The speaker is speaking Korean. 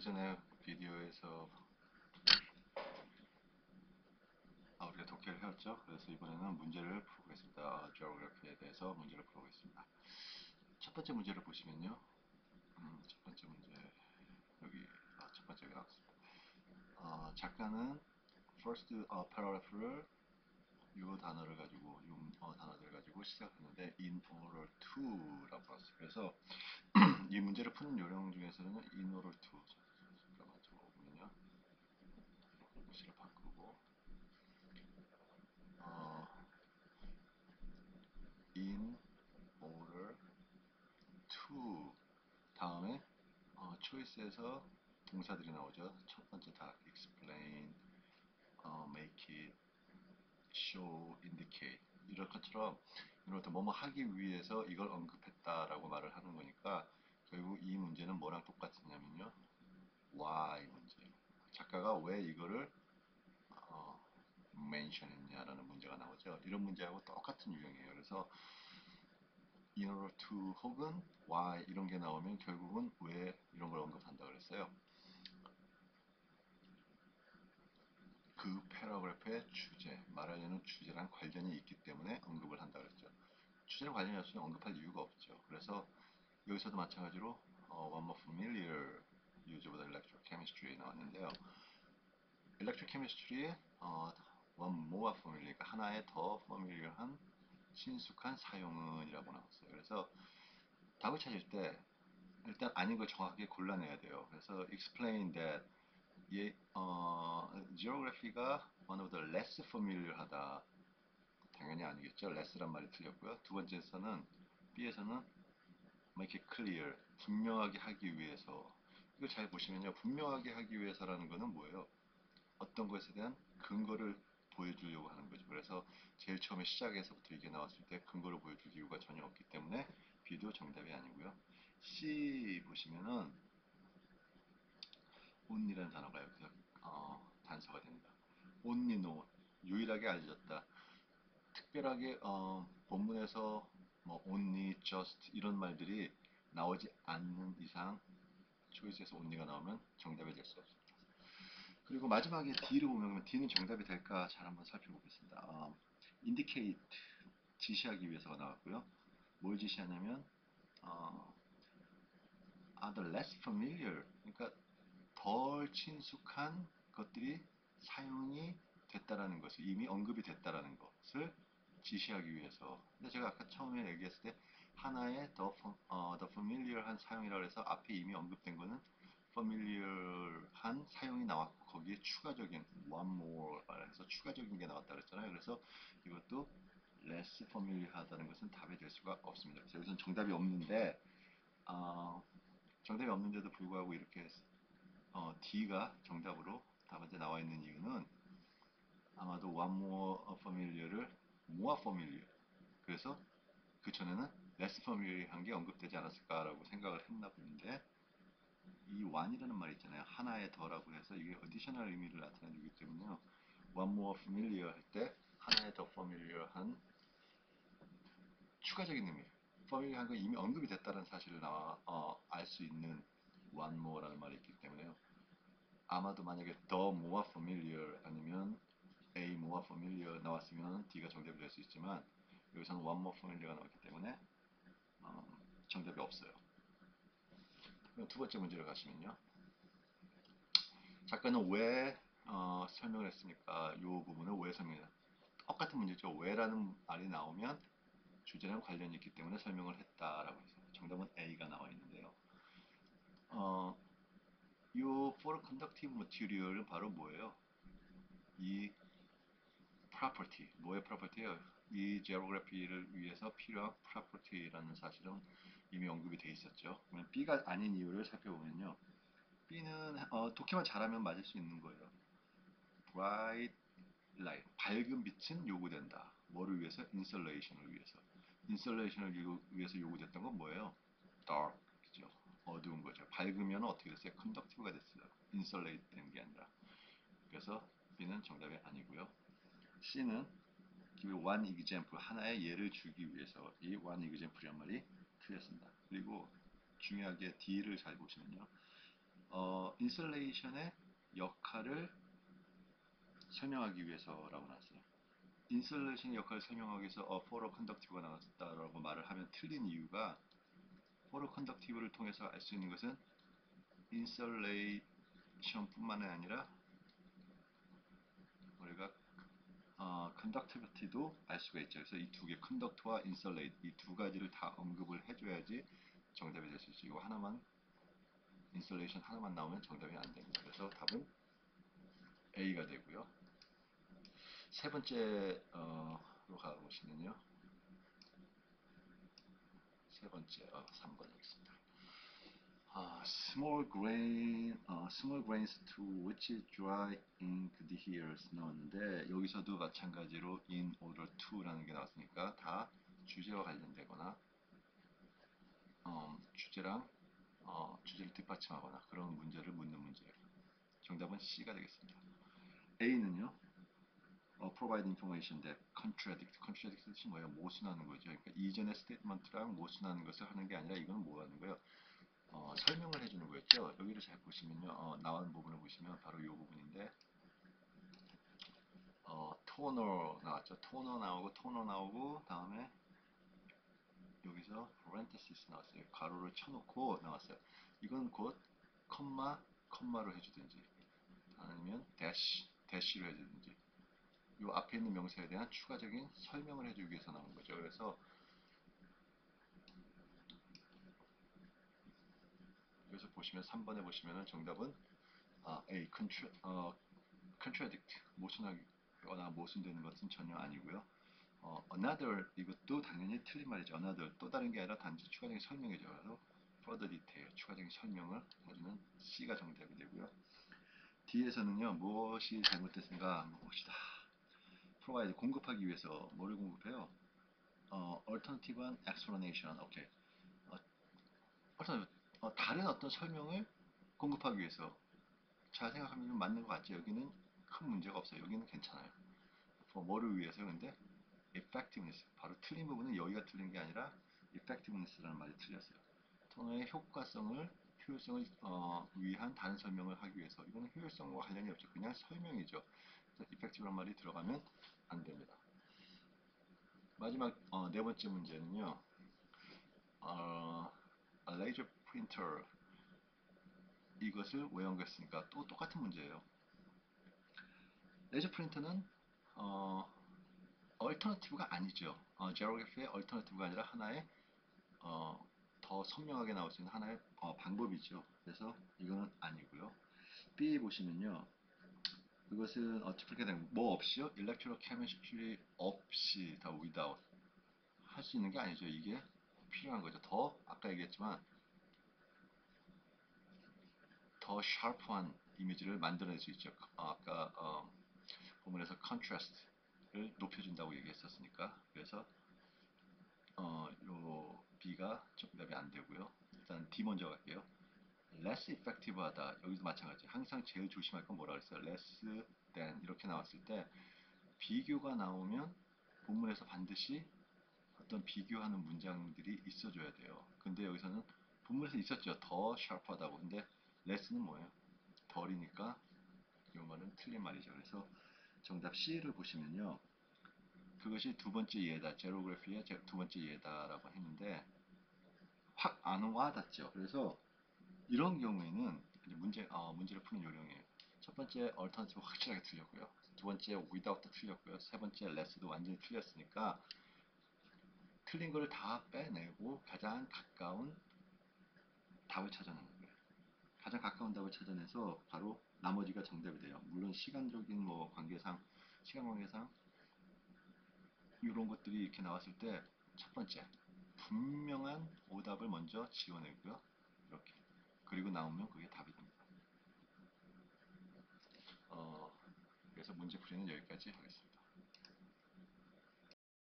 이전에 비디오에서 우리가 독해를 해왔죠. 그래서 이번에는 문제를 풀어보겠습니다. geography에 대해서 문제를 풀어보겠습니다. 첫 번째 문제를 보시면요. 첫 번째 문제 여기 첫 번째가 나왔습니다. 작가는 first paragraph를 이 단어를 가지고 단어들을 가지고 시작했는데 in order to라고 나왔어요. 그래서 이 문제를 푸는 요령 중에서는 in order to 잠깐만 적어보면요. 글씨를 바꾸고 in order to 다음에 choice에서 동사들이 나오죠. 첫 번째 다 explain, make it, show, indicate 이럴 것처럼 이런 것도 뭐뭐 하기 위해서 이걸 언급했다라고 말을 하는 거니까 결국 이 문제는 뭐랑 똑같으냐면요. why 문제. 작가가 왜 이거를 mention했냐라는 문제가 나오죠. 이런 문제하고 똑같은 유형이에요. 그래서 in order to 혹은 why 이런 게 나오면 결국은 왜 이런 걸 언급한다 그랬어요. 그 패러그래프의 주제, 말하려는 주제랑 관련이 있기 때문에 언급을 한다 그랬죠. 주제랑 관련이 없으면 언급할 이유가 없죠. 그래서 여기서도 마찬가지로 one more familiar use of the electrochemistry 나왔는데요. electrochemistry의 one more familiar, 그러니까 하나의 더 familiar한 친숙한 사용은 이라고 나왔어요. 그래서 답을 찾을 때 일단 아닌 걸 정확하게 골라내야 돼요. 그래서 explain that geography가 one of the less familiar 하다. 당연히 아니겠죠. less란 말이 틀렸고요. 두 번째에서는 B에서는 make it clear, 분명하게 하기 위해서. 이걸 잘 보시면요. 분명하게 하기 위해서라는 거는 뭐예요? 어떤 것에 대한 근거를 보여주려고 하는 거죠. 그래서 제일 처음에 시작에서부터 이게 나왔을 때 근거를 보여줄 이유가 전혀 없기 때문에 B도 정답이 아니고요. C 보시면은 only라는 단어가 여기서 단서가 됩니다. only know, 유일하게 알려졌다. 특별하게 본문에서 뭐 only, just 이런 말들이 나오지 않는 이상 초이스에서 only가 나오면 정답이 될 수 없습니다. 그리고 마지막에 D를 보면 D는 정답이 될까 잘 한번 살펴보겠습니다. indicate, 지시하기 위해서가 나왔고요. 뭘 지시하냐면 the less familiar, 그러니까 덜 친숙한 것들이 사용이 됐다라는 것을, 이미 언급이 됐다라는 것을 지시하기 위해서. 근데 제가 아까 처음에 얘기했을 때 하나의 더 familiar한 사용이라고 해서 앞에 이미 언급된 거는 familiar한 사용이 나왔고 거기에 추가적인 one more 해서 추가적인 게 나왔다 그랬잖아요. 그래서 이것도 less familiar하다는 것은 답이 될 수가 없습니다. 그래서 여기서는 정답이 없는데 정답이 없는데도 불구하고 이렇게 D가 정답으로 답안지에 나와 있는 이유는 아마도 one more familiar를 more familiar, 그래서 그 전에는 less familiar한 게 언급되지 않았을까라고 생각을 했나 보는데 이 one이라는 말이 있잖아요. 하나의 더라고 해서 이게 additional 의미를 나타내주기 때문에요. one more familiar 할 때 하나의 더 familiar한 추가적인 의미, familiar한 건 이미 언급이 됐다는 사실을 알 수 있는 one more라는 말이 있기 때문에요. 아마도 만약에 the more familiar 아니면 A more familiar 나왔으면 D가 정답이 될 수 있지만 여기서는 one more familiar가 나왔기 때문에 정답이 없어요. 두 번째 문제를 가시면요. 작가는 왜 설명을 했습니까? 이 부분을 왜 설명해요? 똑같은 문제죠. 왜라는 말이 나오면 주제랑 관련이 있기 때문에 설명을 했다라고 해서 정답은 A가 나와 있는데요. 이 for conductive material은 바로 뭐예요? 이 property, 뭐의 property예요? 이 geography를 위해서 필요한 property라는 사실은 이미 언급이 돼 있었죠. 그러면 B가 아닌 이유를 살펴보면요. B는 독해만 잘하면 맞을 수 있는 거예요. bright light, 밝은 빛은 요구된다. 뭐를 위해서? insulation을 위해서. insulation을 위해서 요구됐던 건 뭐예요? dark, 그죠? 어두운 거죠. 밝으면 어떻게 됐어요? conductive가 됐어요. insulate 된 게 아니라. 그래서 B는 정답이 아니고요. C는 give one example, 하나의 예를 주기 위해서 이 one example이란 말이 틀렸습니다. 그리고 중요하게 D를 잘 보시면요. 인슐레이션의 역할을 설명하기 위해서라고 나왔어요. 인슐레이션의 역할을 설명하기 위해서 포로 컨덕티브가 나왔다라고 말을 하면 틀린 이유가 포로 컨덕티브를 통해서 알 수 있는 것은 인슐레이션뿐만 아니라 우리가 컨덕티비티도 알 수가 있죠. 그래서 이 두 개, 컨덕트와 인슐레이트 이 두 가지를 다 언급을 해줘야지 정답이 될 수 있죠. 이거 하나만 인슐레이션 하나만 나오면 정답이 안 됩니다. 그래서 답은 A가 되고요. 세 번째로 가보시면요. 세 번째, 3번이겠습니다. small grains to which dry ink adheres 나왔는데 여기서도 마찬가지로 in order to라는 게 나왔으니까 다 주제와 관련되거나 주제를 뒷받침하거나 그런 문제를 묻는 문제예요. 정답은 C가 되겠습니다. A는요. provide information that contradict 뜻이 뭐예요? 모순하는 거죠. 그러니까 이전의 스테이트먼트랑 모순하는 것을 하는 게 아니라 이건 뭐 하는 거예요? 설명을 해주는 거였죠. 여기를 잘 보시면요. 나온 부분을 보시면 바로 이 부분인데 토너 나왔죠. 토너 나오고 다음에 여기서 parenthesis 나왔어요. 가로를 쳐놓고 나왔어요. 이건 곧 컴마로 해주든지 아니면 대시로 해주든지 이 앞에 있는 명사에 대한 추가적인 설명을 해주기 위해서 나온 거죠. 그래서 여기서 보시면 3번에 보시면은 정답은 A, contradict, 모순하거나 모순되는 것은 전혀 아니고요. another 이것도 당연히 틀린 말이죠. another 또 다른 게 아니라 단지 추가적인 설명이죠. 그래서 further detail 추가적인 설명을 해주는 C가 정답이 되고요. D에서는요 무엇이 잘못됐는가 한번 봅시다. provide 공급하기 위해서 뭐를 공급해요? alternative explanation. 오케이. 다른 어떤 설명을 공급하기 위해서 잘 생각하면 맞는 것 같죠. 여기는 큰 문제가 없어요. 여기는 괜찮아요. 뭐를 위해서 근데 effectiveness 바로 틀린 부분은 여기가 틀린 게 아니라 effectiveness라는 말이 틀렸어요. 토너의 효율성을 위한 다른 설명을 하기 위해서 이거는 효율성과 관련이 없죠. 그냥 설명이죠. 그래서 effective란 말이 들어가면 안 됩니다. 마지막 네 번째 문제는요. a laser printer 이것을 왜 연결했습니까? 또 똑같은 문제예요. 레이저 프린터는 얼터너티브가 아니죠. 제로그래피의 얼터너티브가 아니라 하나의 더 선명하게 나올 수 있는 하나의 방법이죠. 그래서 이거는 아니고요. B 보시면요. 그것은 어떻게 되는 뭐 없이요? 일렉트로 케미스트리 없이 다 without 할 수 있는 게 아니죠. 이게 필요한 거죠. 더 아까 얘기했지만 더 샤프한 이미지를 만들어낼 수 있죠. 아까 부분에서 컨트라스트를 높여준다고 얘기했었으니까 그래서 요 B가 정답이 안 되고요. 일단 D 먼저 갈게요. less effective하다. 여기도 마찬가지. 항상 제일 조심할 건 뭐라 그랬어요? less than 이렇게 나왔을 때 비교가 나오면 본문에서 반드시 어떤 비교하는 문장들이 있어줘야 돼요. 근데 여기서는 본문에서 있었죠. 더 sharp하다고. 근데 less는 뭐예요? 덜이니까 이 말은 틀린 말이죠. 그래서 정답 C를 보시면요. 그것이 두 번째 예다. 제로그래피의 두 번째 예다라고 했는데 확 안 와닿죠. 그래서 이런 경우에는 문제를 푸는 요령이에요. 첫 번째 얼터너티브 확실하게 틀렸고요. 두 번째 without도 틀렸고요. 세 번째 less도 완전히 틀렸으니까 틀린 거를 다 빼내고 가장 가까운 답을 찾아내는 거예요. 가장 가까운 답을 찾아내서 바로 나머지가 정답이 돼요. 물론 시간적인 시간 관계상 이런 것들이 이렇게 나왔을 때 첫 번째 분명한 오답을 먼저 지어내고요. 이렇게 그리고 나오면 그게 답이 됩니다. 그래서 문제 풀이는 여기까지 하겠습니다.